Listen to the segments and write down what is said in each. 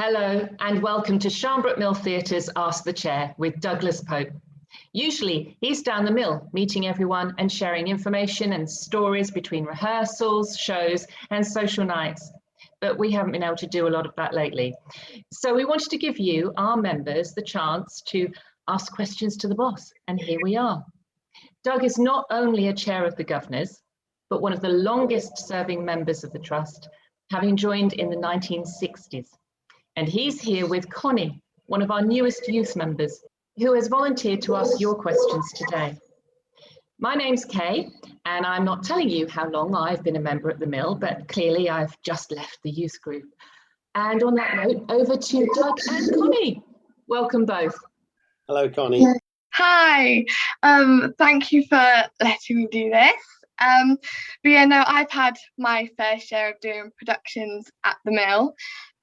Hello and welcome to Sharnbrook Mill Theatre's Ask the Chair with Douglas Pope. Usually he's down the mill meeting everyone and sharing information and stories between rehearsals, shows and social nights. But we haven't been able to do a lot of that lately. So we wanted to give you, our members, the chance to ask questions to the boss. And here we are. Doug is not only a chair of the governors, but one of the longest serving members of the trust, having joined in the 1960s. And he's here with Connie, one of our newest youth members, who has volunteered to ask your questions today. My name's Kaye, and I'm not telling you how long I've been a member at the mill, but clearly I've just left the youth group. And on that note, over to Doug and Connie. Welcome both. Hello, Connie. Hi, thank you for letting me do this. But yeah, no, I've had my fair share of doing productions at the mill,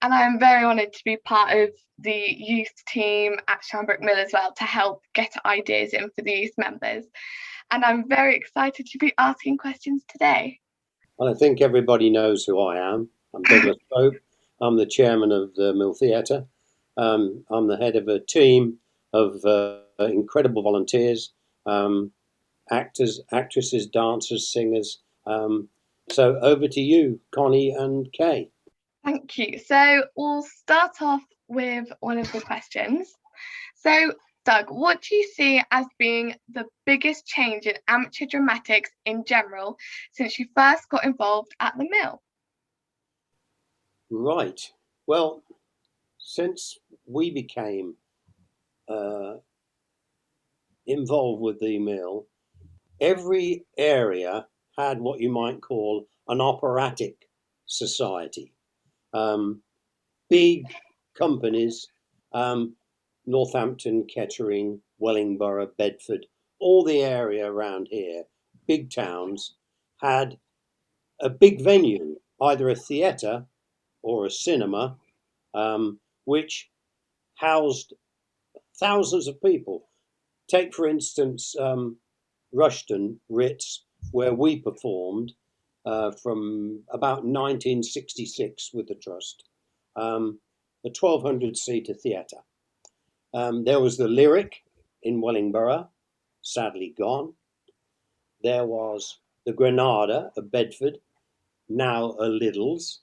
and I'm very honoured to be part of the youth team at Sharnbrook Mill as well to help get ideas in for the youth members. And I'm very excited to be asking questions today. Well, I think everybody knows who I am. I'm Douglas Pope. I'm the chairman of the Mill Theatre. I'm the head of a team of incredible volunteers, actors, actresses, dancers, singers. So over to you, Connie and Kaye. Thank you. So we'll start off with one of the questions. So Doug, what do you see as being the biggest change in amateur dramatics in general since you first got involved at the mill? Right. Well, since we became involved with the mill, every area had what you might call an operatic society. Big companies, Northampton, Kettering, Wellingborough, Bedford, all the area around here, big towns, had a big venue, either a theatre or a cinema, which housed thousands of people. Take, for instance, Rushden, Ritz, where we performed from about 1966 with the Trust, a 1,200-seater theatre. There was the Lyric in Wellingborough, sadly gone. There was the Granada of Bedford, now a Lidl's.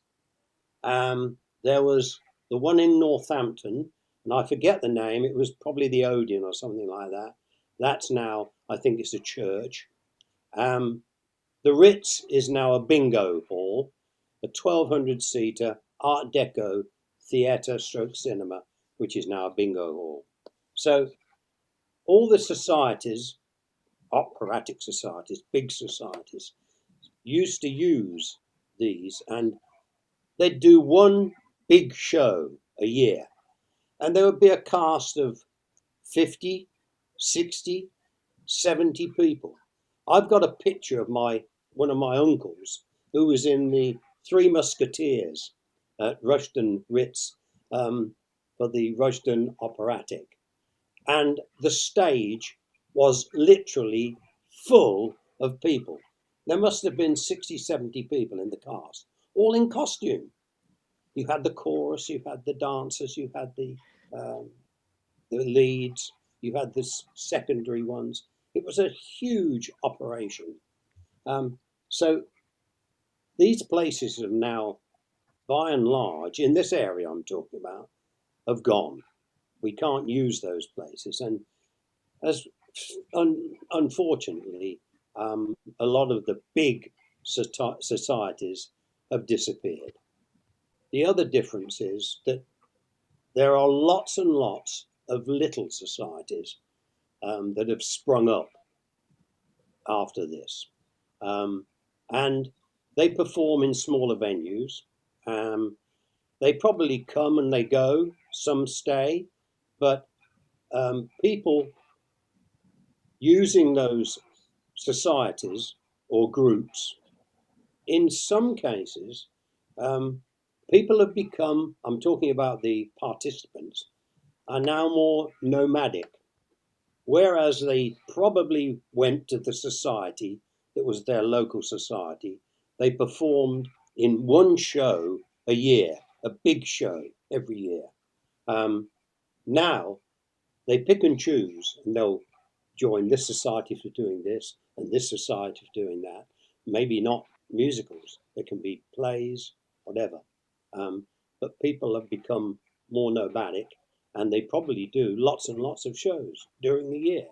There was the one in Northampton, and I forget the name, it was probably the Odeon or something like that. That's now, I think it's a church. The Ritz is now a bingo hall, a 1,200-seater Art Deco theatre stroke cinema, which is now a bingo hall. So all the societies, operatic societies, big societies, used to use these, and they'd do one big show a year, and there would be a cast of 50, 60, 70 people. I've got a picture of one of my uncles who was in the Three Musketeers at Rushden Ritz for the Rushden Operatic. And the stage was literally full of people. There must have been 60, 70 people in the cast, all in costume. You had the chorus, you had the dancers, you had the leads, you had the secondary ones. It was a huge operation. So these places have now, by and large, in this area I'm talking about, have gone. We can't use those places. And as unfortunately, a lot of the big societies have disappeared. The other difference is that there are lots and lots of little societies that have sprung up after this. And they perform in smaller venues. They probably come and they go, some stay, but people using those societies or groups, in some cases, people have become, I'm talking about the participants, are now more nomadic, whereas they probably went to the society that was their local society. They performed in one show a year, a big show every year. Now they pick and choose, and they'll join this society for doing this and this society for doing that. Maybe not musicals, it can be plays, whatever. But people have become more nomadic, and they probably do lots and lots of shows during the year.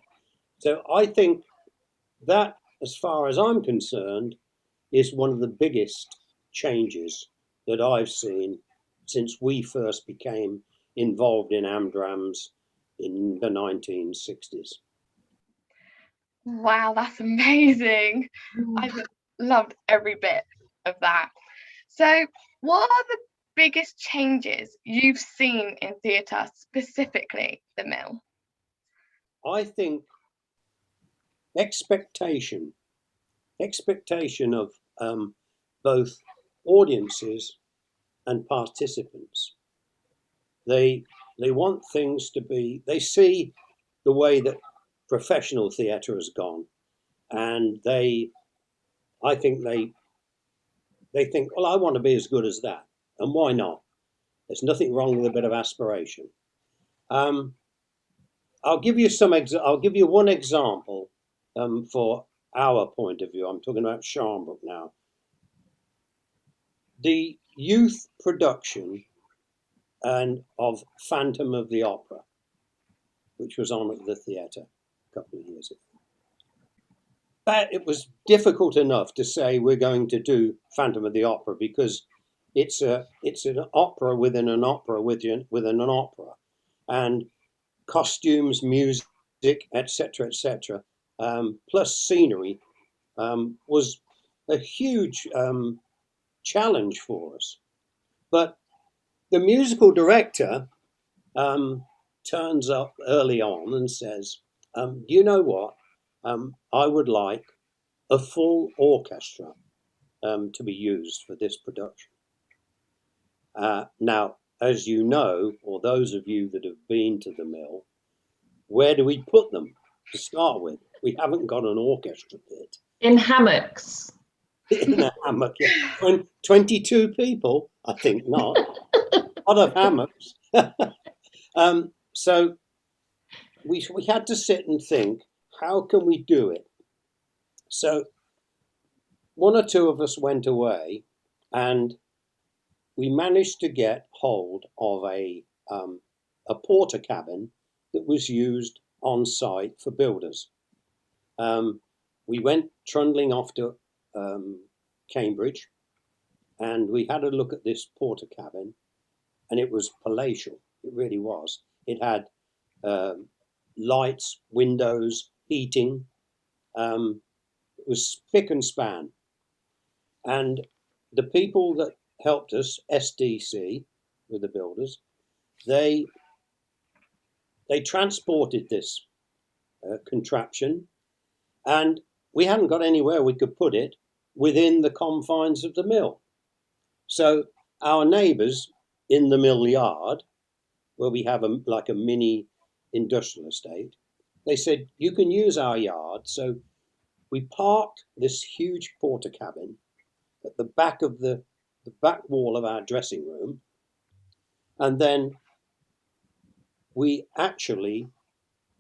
So I think that, as far as I'm concerned, is one of the biggest changes that I've seen since we first became involved in Amdrams in the 1960s. Wow, that's amazing. I've loved every bit of that. So, what are the biggest changes you've seen in theatre, specifically the Mill? I think expectation of both audiences and participants. They want things to be. They see the way that professional theatre has gone, and I think they think, well, I want to be as good as that, and why not? There's nothing wrong with a bit of aspiration. I'll give you I'll give you one example for our point of view. I'm talking about Sharnbrook now. The youth production and of Phantom of the Opera, which was on at the theatre a couple of years ago. But it was difficult enough to say we're going to do Phantom of the Opera because it's an opera within an opera within an opera, and costumes, music, etc., plus scenery was a huge challenge for us. But the musical director turns up early on and says, you know what? I would like a full orchestra to be used for this production. Now, as you know, or those of you that have been to the Mill, where do we put them to start with? We haven't got an orchestra pit. In hammocks. In a hammock, yeah. 22 people, I think not. A lot of hammocks. So we had to sit and think, how can we do it? So one or two of us went away, and we managed to get hold of a porter cabin that was used on site for builders. We went trundling off to Cambridge, and we had a look at this porter cabin, and it was palatial. It really was. It had lights, windows, heating. It was spick and span. And the people that helped us, SDC, with the builders, they transported this contraption, and we hadn't got anywhere we could put it within the confines of the mill. So our neighbours in the mill yard, where we have like a mini industrial estate, they said, you can use our yard. So we parked this huge porter cabin at the back of the back wall of our dressing room, and then we actually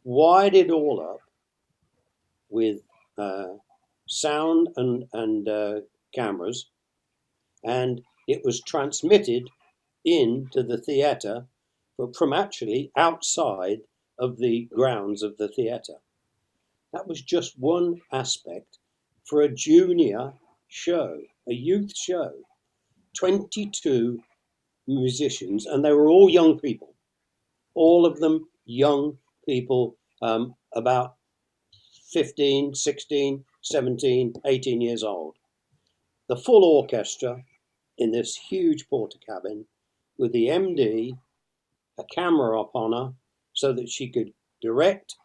wired it all up with sound and cameras, and it was transmitted into the theatre from actually outside of the grounds of the theatre. That was just one aspect for a junior show, a youth show. 22 musicians, and they were all young people, all of them young people, about 15, 16, 17, 18 years old. The full orchestra in this huge porter cabin with the MD, a camera up on her so that she could direct,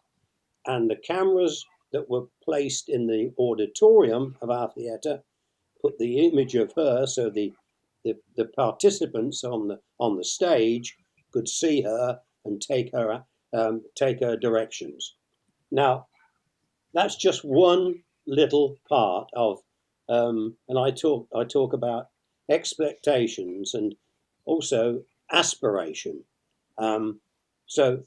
and the cameras that were placed in the auditorium of our theatre put the image of her so the participants on the stage could see her and take her directions. Now, that's just one little part of, and I talk about expectations, and also aspiration. So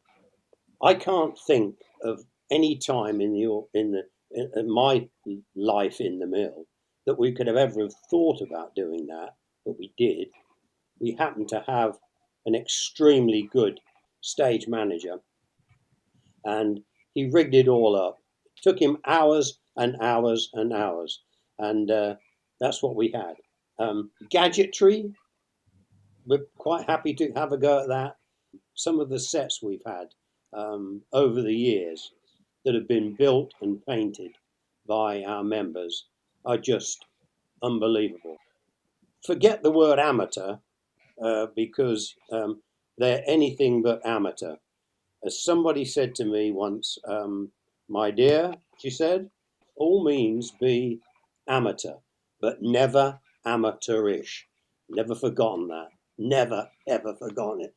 I can't think of any time in my life in the mill that we could have ever have thought about doing that, but we did. We happened to have an extremely good stage manager, and he rigged it all up. It took him hours and hours and hours, and that's what we had. Gadgetry, we're quite happy to have a go at that. Some of the sets we've had over the years that have been built and painted by our members are just unbelievable. Forget the word amateur because they're anything but amateur. As somebody said to me once, my dear, she said, all means be amateur, but never amateurish. Never forgotten that. Never, ever forgotten it.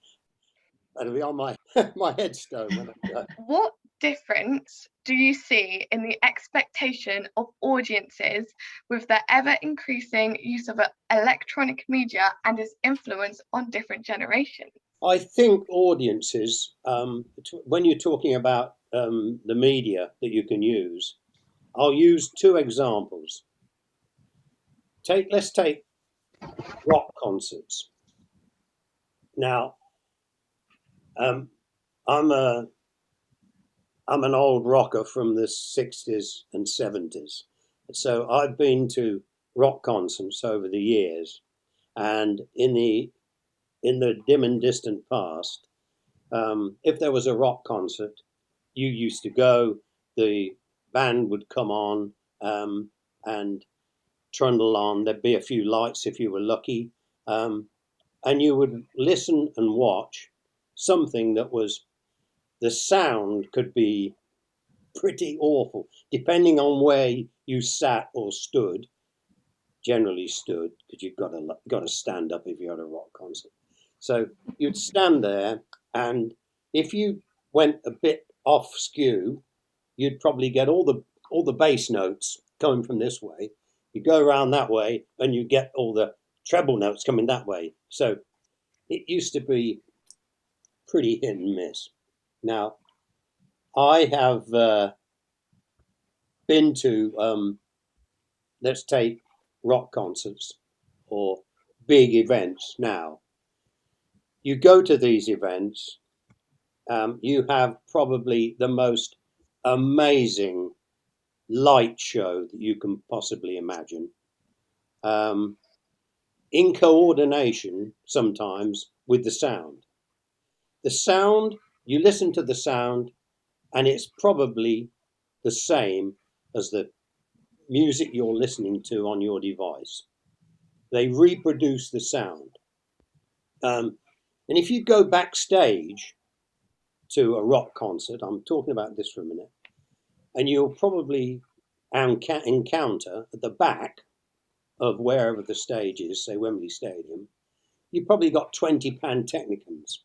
That'll be on my, my headstone when I die. What difference do you see in the expectation of audiences with the ever increasing use of electronic media and its influence on different generations? I think audiences, when you're talking about the media that you can use, I'll use two examples. Let's take rock concerts. Now, I'm an old rocker from the 60s and 70s, so I've been to rock concerts over the years, and in the dim and distant past, if there was a rock concert, you used to go, the band would come on and trundle on. There'd be a few lights if you were lucky, and you would listen and watch something that was, the sound could be pretty awful, depending on where you sat or stood. Generally stood, because you've got to stand up if you're at a rock concert. So you'd stand there, and if you went a bit off skew, you'd probably get all the bass notes coming from this way. You go around that way, and you get all the treble notes coming that way. So it used to be pretty hit and miss. Now, I have been to, let's take rock concerts or big events now. You go to these events, you have probably the most amazing light show that you can possibly imagine, in coordination sometimes with the sound. The sound, you listen to the sound, and it's probably the same as the music you're listening to on your device. They reproduce the sound. And if you go backstage to a rock concert, I'm talking about this for a minute, and you'll probably encounter at the back of wherever the stage is, say Wembley Stadium, you've probably got 20 Pantechnicons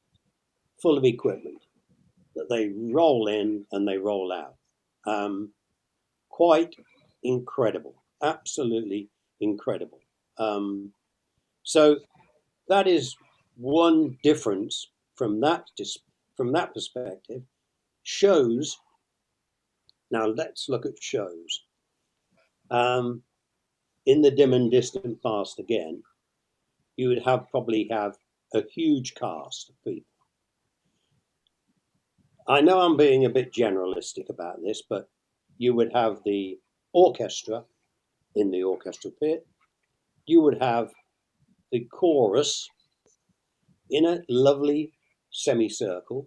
full of equipment that they roll in and they roll out. Quite incredible, absolutely incredible. So that is one difference from that perspective. Shows. Now let's look at shows. In the dim and distant past again, you would probably have a huge cast of people. I know I'm being a bit generalistic about this, but you would have the orchestra in the orchestra pit. You would have the chorus in a lovely semicircle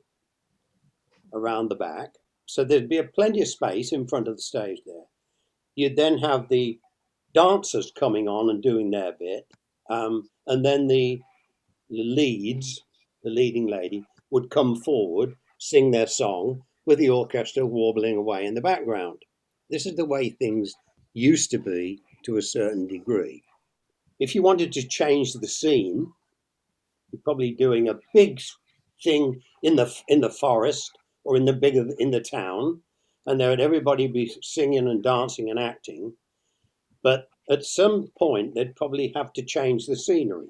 around the back. So there'd be plenty of space in front of the stage there. You'd then have the dancers coming on and doing their bit. And then the leads, the leading lady, would come forward, sing their song with the orchestra warbling away in the background. This is the way things used to be to a certain degree. If you wanted to change the scene, you're probably doing a big thing in the forest or in the town, and there would everybody be singing and dancing and acting. But at some point, they'd probably have to change the scenery.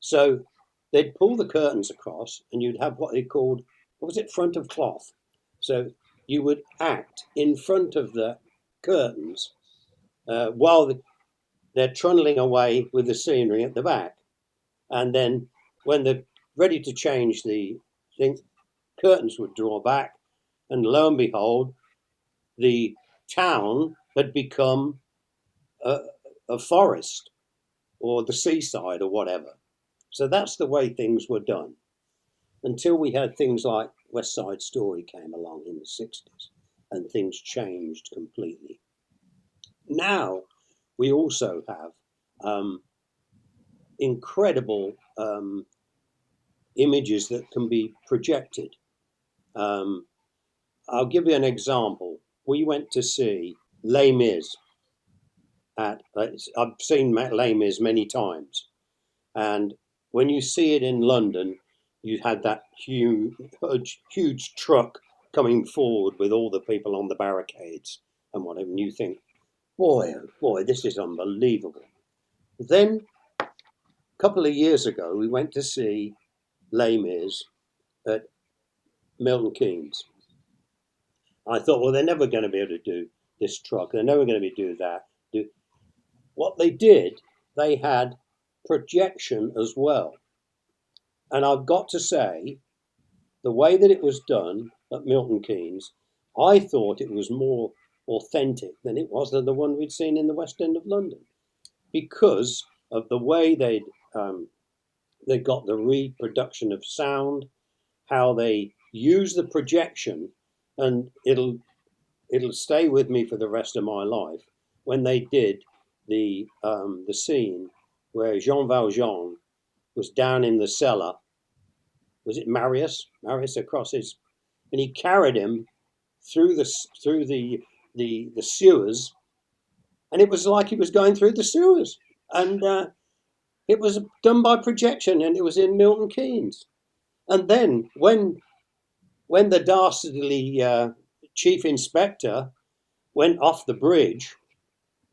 So they'd pull the curtains across, and you'd have what they called, what was it, front of cloth. So you would act in front of the curtains while they're trundling away with the scenery at the back. And then when they're ready to change the thing, curtains would draw back, and lo and behold, the town had become a forest or the seaside or whatever. So that's the way things were done until we had things like West Side Story came along in the 60s and things changed completely. Now we also have incredible images that can be projected. I'll give you an example. We went to see Les Mis I've seen Les Mis many times, and when you see it in London, you had that huge truck coming forward with all the people on the barricades and whatever, and you think, boy, oh boy, this is unbelievable. Then, a couple of years ago, we went to see Les Mis at Milton Keynes. I thought, well, they're never going to be able to do this truck. They're never going to be do that. What they did, they had projection as well. And I've got to say, the way that it was done at Milton Keynes, I thought it was more authentic than it was than the one we'd seen in the West End of London, because of the way they got the reproduction of sound, how they use the projection, and it'll stay with me for the rest of my life. When they did the scene where Jean Valjean was down in the cellar, was it Marius across his, and he carried him through the sewers, and it was like he was going through the sewers, and it was done by projection, and it was in Milton Keynes. And then when the dastardly chief inspector went off the bridge,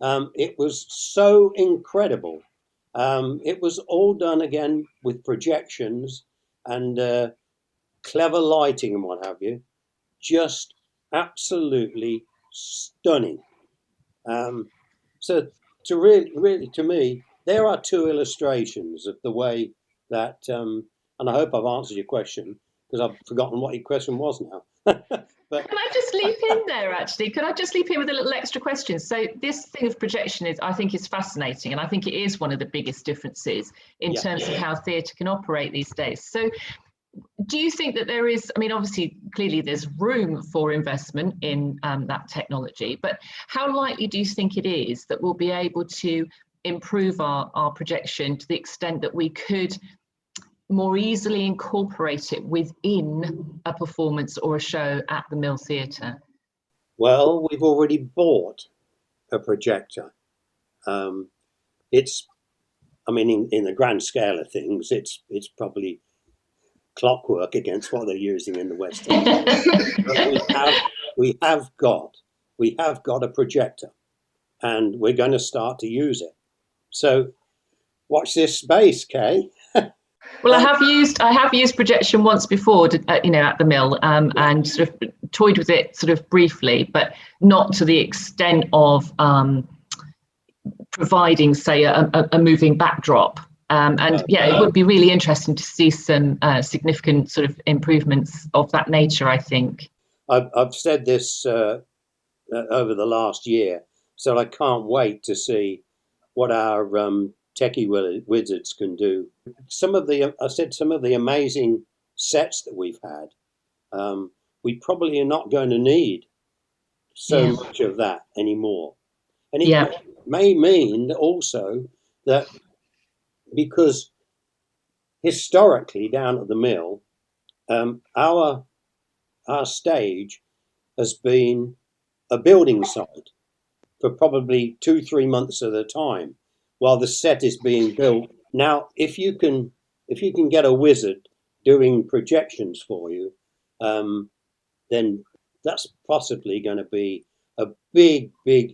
it was so incredible. It was all done again with projections and clever lighting and what have you. Just absolutely stunning. So to really, to me, there are two illustrations of the way that, and I hope I've answered your question because I've forgotten what your question was now. But can I just leap in there, actually? Could I just leap in with a little extra question? So this thing of projection I think is fascinating, and I think it is one of the biggest differences in terms of how theatre can operate these days. So do you think that there is, I mean, obviously, clearly there's room for investment in that technology, but how likely do you think it is that we'll be able to improve our projection to the extent that we could more easily incorporate it within a performance or a show at the Mill Theatre? Well, we've already bought a projector. It's, I mean, in the grand scale of things, it's probably clockwork against what they're using in the West End. But we have got a projector, and we're going to start to use it. So watch this space, Kaye. Well, I have used projection once before, at the Mill, and sort of toyed with it sort of briefly, but not to the extent of providing, say, a moving backdrop. It would be really interesting to see some significant sort of improvements of that nature, I think. I've said this over the last year, so I can't wait to see what our techie wizards can do. Some of the amazing sets that we've had, we probably are not going to need so much of that anymore. And it may mean also that, because historically down at the Mill, our stage has been a building site for probably 2-3 months at a time while the set is being built. Now, if you can get a wizard doing projections for you, then that's possibly going to be a big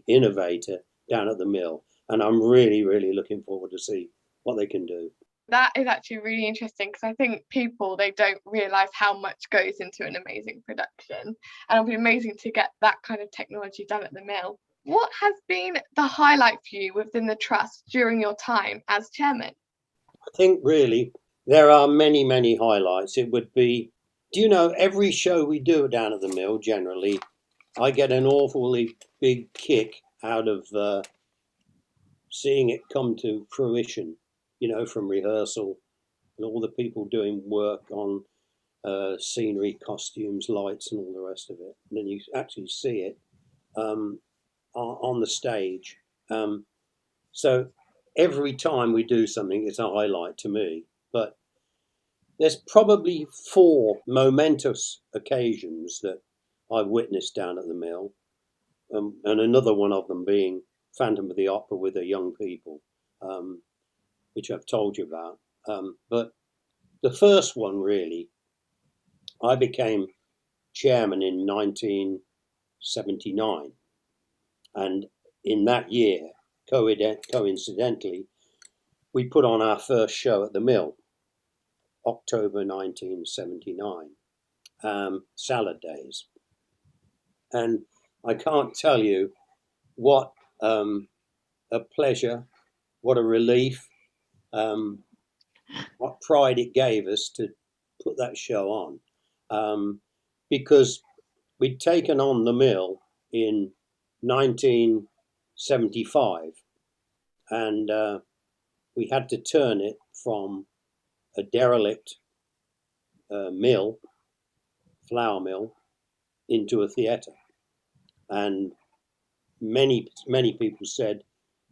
innovator down at the Mill. And I'm really looking forward to see what they can do. That is actually really interesting because I think they don't realise how much goes into an amazing production, and it'll be amazing to get that kind of technology done at the mill. What has been the highlight for you within the trust during your time as chairman? I think really there are many, many highlights. It would be, do you know, every show we do down at the mill, generally, I get an awfully big kick out of seeing it come to fruition, from rehearsal and all the people doing work on scenery, costumes, lights, and all the rest of it. And then you actually see it on the stage. So every time we do something, it's a highlight to me. But there's probably 4 momentous occasions that I've witnessed down at the mill, and another one of them being Phantom of the Opera with the young people, which I've told you about. But the first one, really, I became chairman in 1979, and in that year, coincidentally, we put on our first show at the mill, October 1979, Salad Days. And I can't tell you what a pleasure, what a relief, what pride it gave us to put that show on, because we'd taken on the mill in 1975, and we had to turn it from a derelict mill, flour mill, into a theatre. And many people said,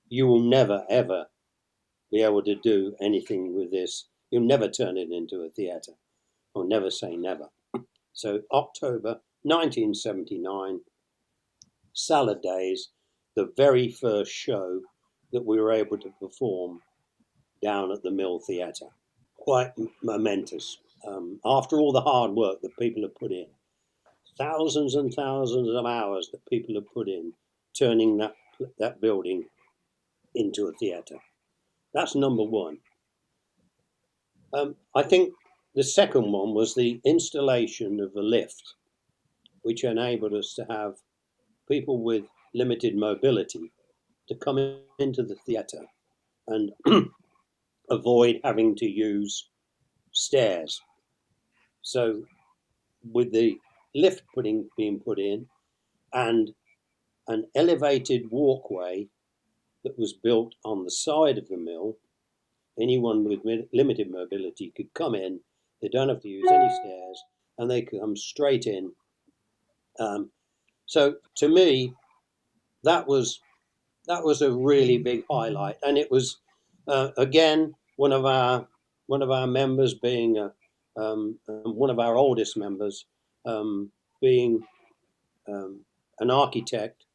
you will never ever be able to do anything with this. You'll never turn it into a theatre, or never say never. So October 1979, Salad Days, the very first show that we were able to perform down at the Mill Theatre. Quite momentous. After all the hard work that people have put in, thousands and thousands of hours that people have put in, turning that building into a theatre. That's number one. I think the second one was the installation of a lift, which enabled us to have people with limited mobility to come into the theatre and avoid having to use stairs. So with the lift being put in and an elevated walkway that was built on the side of the mill, anyone with limited mobility could come in. They don't have to use any stairs, and they come straight in. So to me, that was a really big highlight, and it was again one of our members being one of our oldest members, being an architect.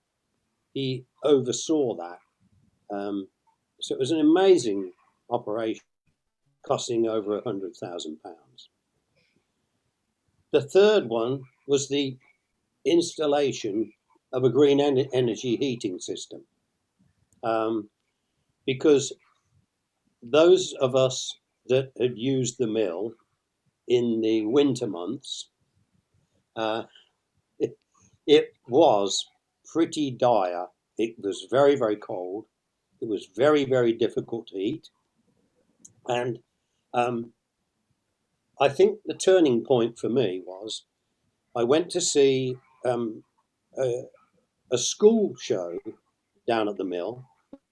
He oversaw that. So it was an amazing operation, costing over £100,000. The third one was the installation of a green energy heating system, because those of us that had used the mill in the winter months, it was pretty dire. It was very, very cold. It was very, very difficult to eat. And I think the turning point for me was I went to see a school show down at the mill.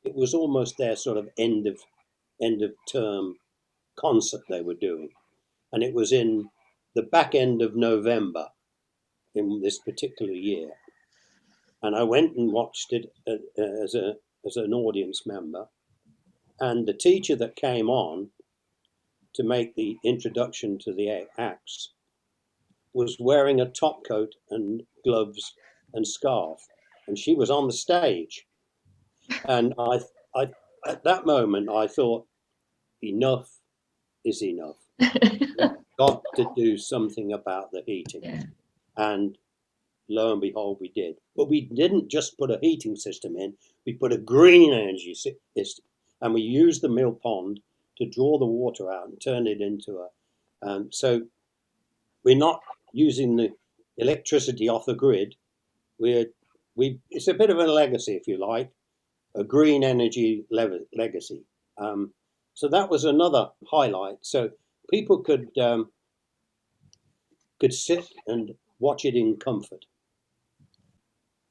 It was almost their sort of end of term concert they were doing. And it was in the back end of November in this particular year. And I went and watched it as an audience member. And the teacher that came on to make the introduction to the acts was wearing a top coat and gloves and scarf, and she was on the stage. And I at that moment I thought, enough is enough. We've got to do something about the heating. Yeah. And lo and behold, we did. But we didn't just put a heating system in, we put a green energy system, and we used the mill pond to draw the water out and turn it into a. So we're not using the electricity off the grid. It's a bit of a legacy, if you like, a green energy legacy. So that was another highlight. So people could sit and watch it in comfort.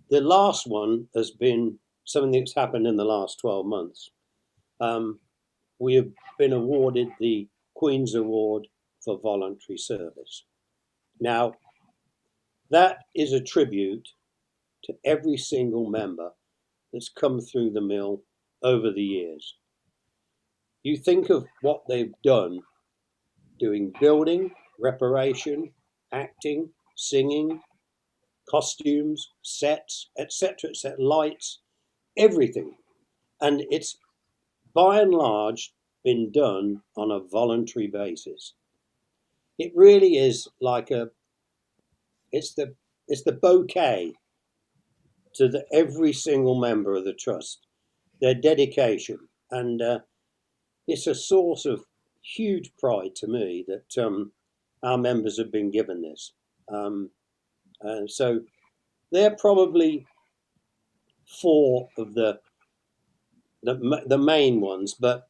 The last one has been something that's happened in the last 12 months. We have been awarded the Queen's Award for Voluntary Service. Now, that is a tribute to every single member that's come through the mill over the years. You think of what they've done, doing building, reparation, acting, singing, costumes, sets, etc., lights, everything. And it's by and large been done on a voluntary basis. It really is like it's the bouquet to every single member of the trust, their dedication, and it's a source of huge pride to me that our members have been given this. So they're probably four of the main ones, but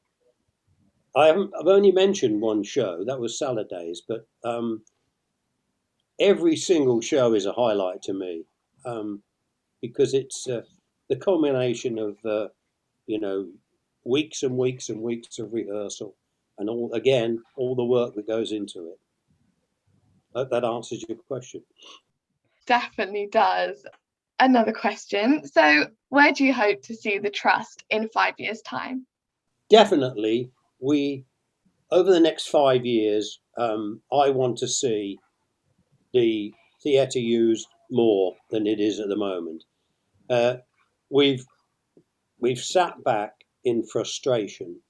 I've only mentioned one show, that was Salad Days, but every single show is a highlight to me, because it's the culmination of weeks and weeks and weeks of rehearsal and all the work that goes into it. I hope that answers your question. Definitely does. Another question. So where do you hope to see the trust in 5 years' time? Definitely, over the next 5 years, I want to see the theatre used more than it is at the moment. We've sat back in frustration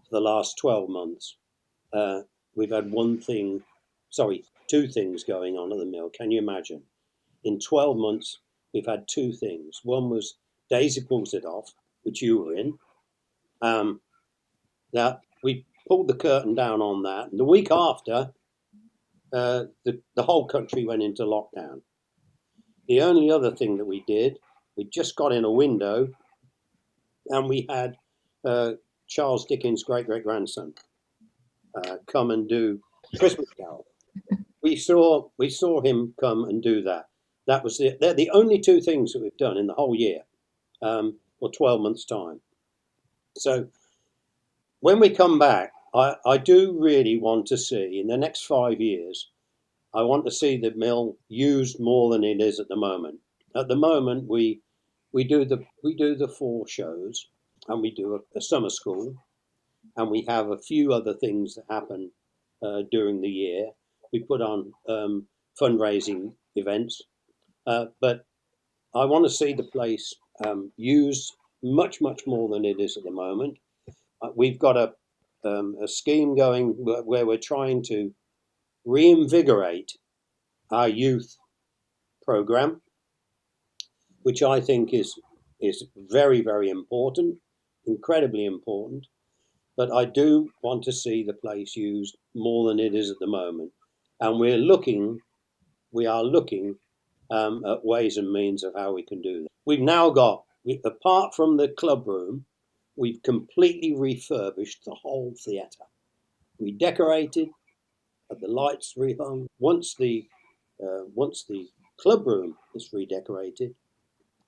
for the last 12 months. We've had two things going on at the mill. Can you imagine? In 12 months, we've had two things. One was Daisy Pulls It Off, which you were in. Now, we pulled the curtain down on that. And the week after, the whole country went into lockdown. The only other thing that we did, we just got in a window and we had Charles Dickens' great-great-grandson come and do Christmas Carol. We saw him come and do that. That was it. They're the only two things that we've done in the whole year, or 12 months' time. So when we come back, I do really want to see, in the next 5 years, I want to see the mill used more than it is at the moment. At the moment, we do the 4 shows, and we do a summer school, and we have a few other things that happen during the year. We put on fundraising events, but I want to see the place used much more than it is at the moment. We've got a scheme going where we're trying to reinvigorate our youth program, which I think is very important, incredibly important. But I do want to see the place used more than it is at the moment, and we are looking at ways and means of how we can do that. We've now got, apart from the club room, we've completely refurbished the whole theatre. We decorated, had the lights rehung. Once the club room is redecorated,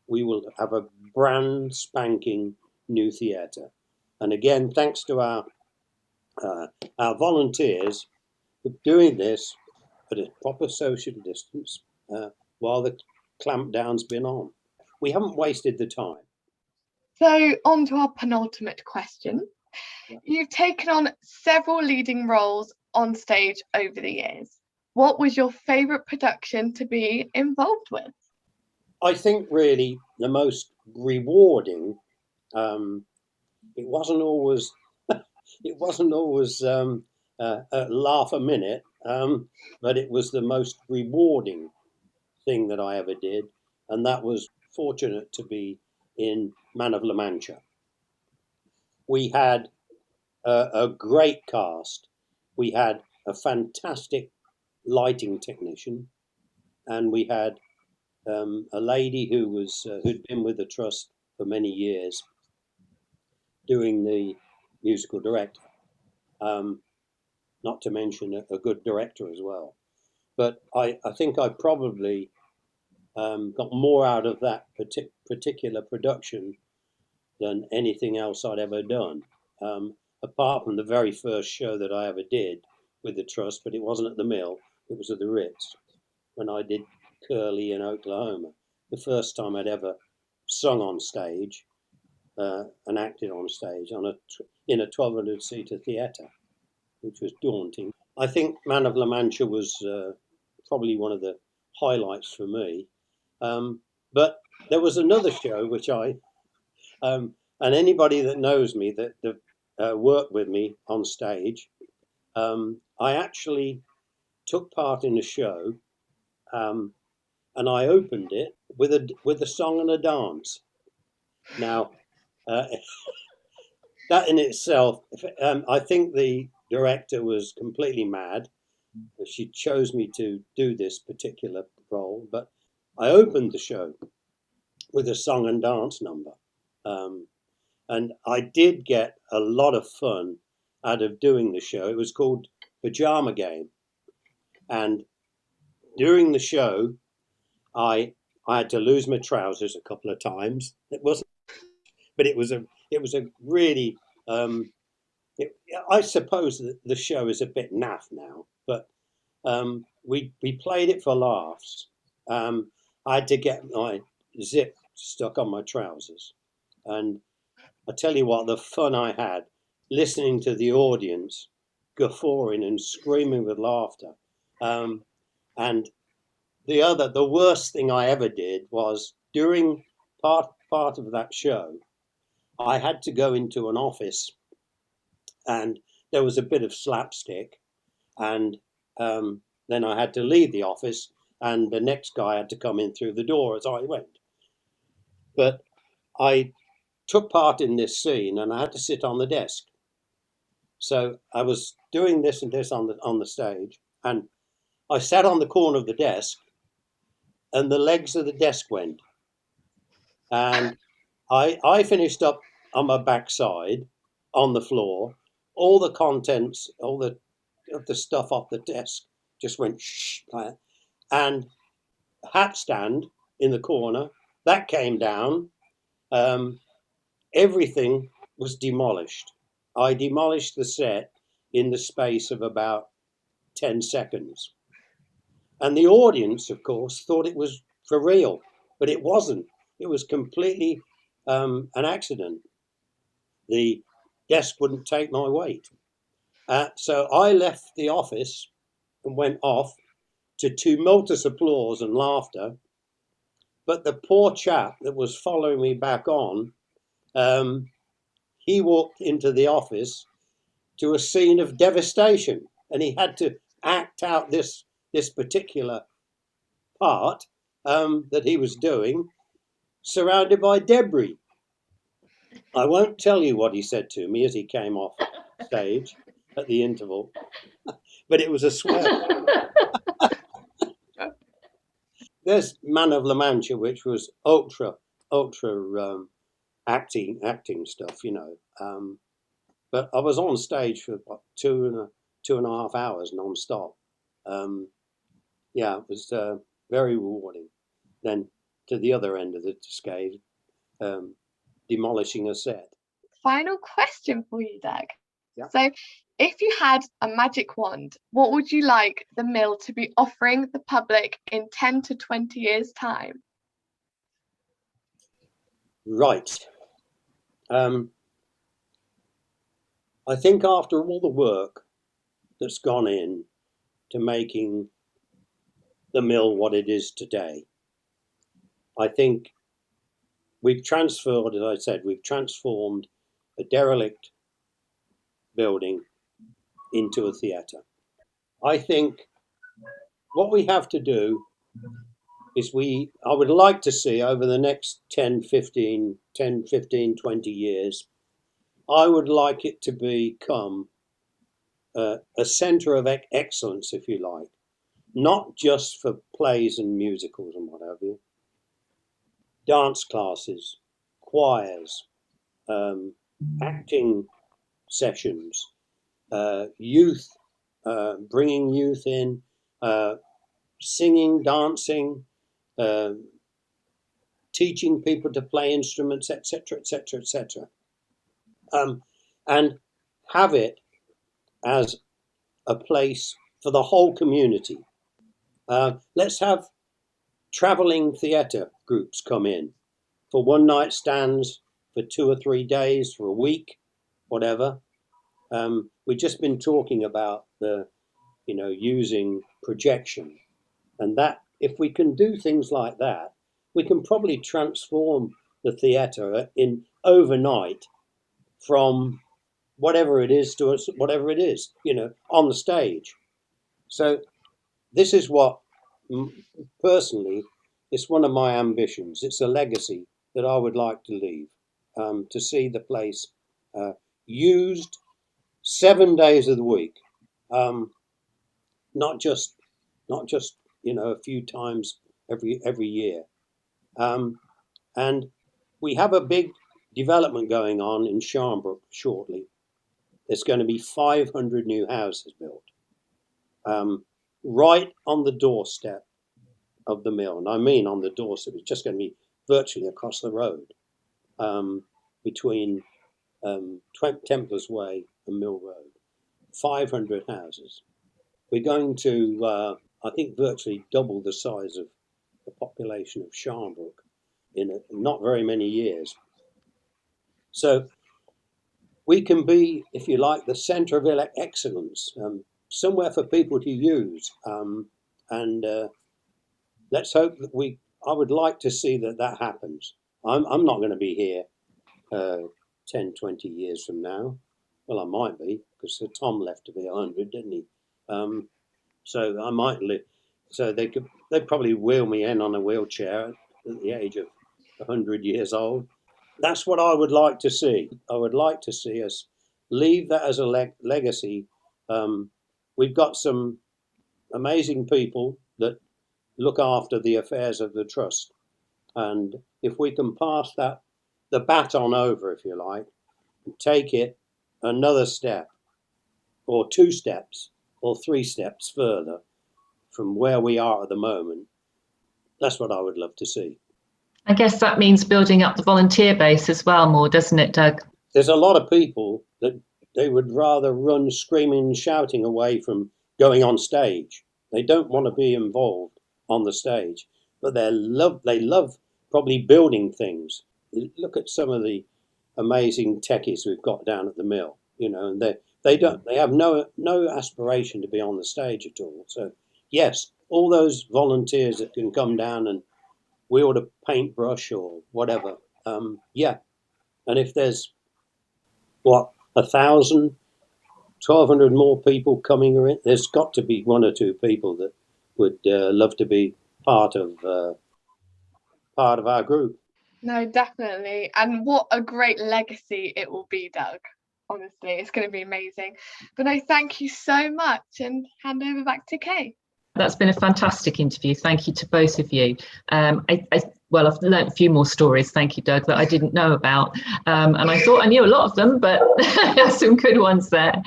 we will have a brand spanking new theatre. And again, thanks to our volunteers for doing this at a proper social distance while the clampdown's been on. We haven't wasted the time. So on to our penultimate question. You've taken on several leading roles on stage over the years. What was your favourite production to be involved with? I think really the most rewarding. It wasn't always a laugh a minute, but it was the most rewarding thing that I ever did, and that was fortunate to be in Man of La Mancha. We had a great cast. We had a fantastic lighting technician, and we had a lady who was who'd been with the trust for many years, doing the musical director. Not to mention a good director as well. But I think I probably got more out of that particular production than anything else I'd ever done, apart from the very first show that I ever did with the trust. But it wasn't at the Mill; it was at the Ritz when I did Curly in Oklahoma. The first time I'd ever sung on stage and acted on stage in a 1,200-seater theatre, which was daunting. I think Man of La Mancha was probably one of the highlights for me. But there was another show which and anybody that knows me that worked with me on stage, I actually took part in a show, and I opened it with a song and a dance. Now, that in itself, I think the director was completely mad. She chose me to do this particular role, but I opened the show with a song and dance number. And I did get a lot of fun out of doing the show. It was called Pajama Game. And during the show, I had to lose my trousers a couple of times. It wasn't, but it was a really, I suppose that the show is a bit naff now, but we played it for laughs. I had to get my zip stuck on my trousers, and I tell you what, the fun I had listening to the audience guffawing and screaming with laughter. And the worst thing I ever did was during part of that show, I had to go into an office, and there was a bit of slapstick, and then I had to leave the office, and the next guy had to come in through the door as I went. But I took part in this scene, and I had to sit on the desk. So I was doing this and this on the stage, and I sat on the corner of the desk, and the legs of the desk went, and I finished up on my backside on the floor. All the contents, all the stuff off the desk just went shh, and hat stand in the corner that came down. Everything was demolished. I demolished the set in the space of about 10 seconds. And the audience, of course, thought it was for real, but it wasn't. It was completely an accident. The desk wouldn't take my weight. So I left the office and went off to tumultuous applause and laughter. But the poor chap that was following me back on, he walked into the office to a scene of devastation, and he had to act out this particular part that he was doing, surrounded by debris. I won't tell you what he said to me as he came off stage at the interval, but it was a swear. There's Man of La Mancha, which was ultra acting stuff, you know. But I was on stage for what, 2.5 hours non-stop. Yeah, it was very rewarding. Then to the other end of the scale, demolishing a set. Final question for you, Doug. Yeah. So, if you had a magic wand, what would you like the Mill to be offering the public in 10 to 20 years' time? Right. I think after all the work that's gone in to making the Mill what it is today, I think we've transferred, as I said, we've transformed a derelict building into a theatre. I think what we have to do is I would like to see over the next 10, 15, 20 years, I would like it to become a centre of excellence, if you like, not just for plays and musicals and what have you. Dance classes, choirs, acting sessions, youth, bringing youth in, singing, dancing, teaching people to play instruments, etc., etc., etc., and have it as a place for the whole community. Let's have travelling theatre groups come in for one night stands, for 2 or 3 days, for a week, whatever. We've just been talking about using projection, and that if we can do things like that, we can probably transform the theatre in overnight from whatever it is to whatever it is, on the stage. So this is what, personally, it's one of my ambitions. It's a legacy that I would like to leave, to see the place used 7 days of the week, not just a few times every year. And we have a big development going on in Sharnbrook shortly. There's going to be 500 new houses built, right on the doorstep of the mill. And I mean on the doorstep. It's just going to be virtually across the road, between Templars Way and Mill Road. 500 houses. We're going to, I think, virtually double the size of the population of Sharnbrook in not very many years. So we can be, if you like, the centre of excellence, somewhere for people to use. And let's hope that I would like to see that happens. I'm not going to be here 10, 20 years from now. Well, I might be, because Sir Tom left to be 100, didn't he? So I might live. So they'd probably wheel me in on a wheelchair at the age of 100 years old. That's what I would like to see. I would like to see us leave that as a legacy. We've got some amazing people that look after the affairs of the trust. And if we can pass the baton over, if you like, and take it another step, or 2 steps, or 3 steps further from where we are at the moment, that's what I would love to see. I guess that means building up the volunteer base as well more, doesn't it, Doug? There's a lot of people that they would rather run screaming and shouting away from going on stage. They don't want to be involved on the stage, but they love probably building things. Look at some of the amazing techies we've got down at the mill, and they have no aspiration to be on the stage at all. So yes, all those volunteers that can come down and wield a paintbrush or whatever, yeah. And if there's 1,000, 1,200 more people coming in, there's got to be 1 or 2 people that would love to be part of our group. No, definitely. And what a great legacy it will be, Doug. Honestly, it's going to be amazing. But I thank you so much, and hand over back to Kaye. That's been a fantastic interview. Thank you to both of you. I've learnt a few more stories, thank you, Doug, that I didn't know about. And I thought I knew a lot of them, but there's some good ones there.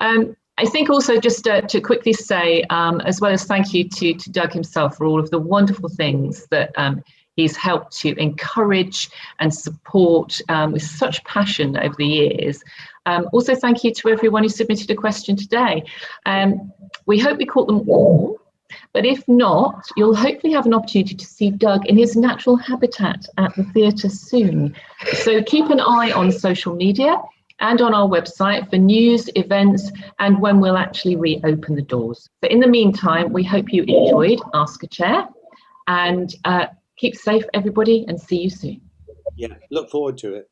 I think also just to quickly say, as well as thank you to Doug himself for all of the wonderful things that he's helped to encourage and support with such passion over the years. Also, thank you to everyone who submitted a question today. We hope we caught them all. But if not, you'll hopefully have an opportunity to see Doug in his natural habitat at the theatre soon. So keep an eye on social media and on our website for news, events, and when we'll actually reopen the doors. But in the meantime, we hope you enjoyed Ask a Chair, and keep safe, everybody, and see you soon. Yeah, look forward to it.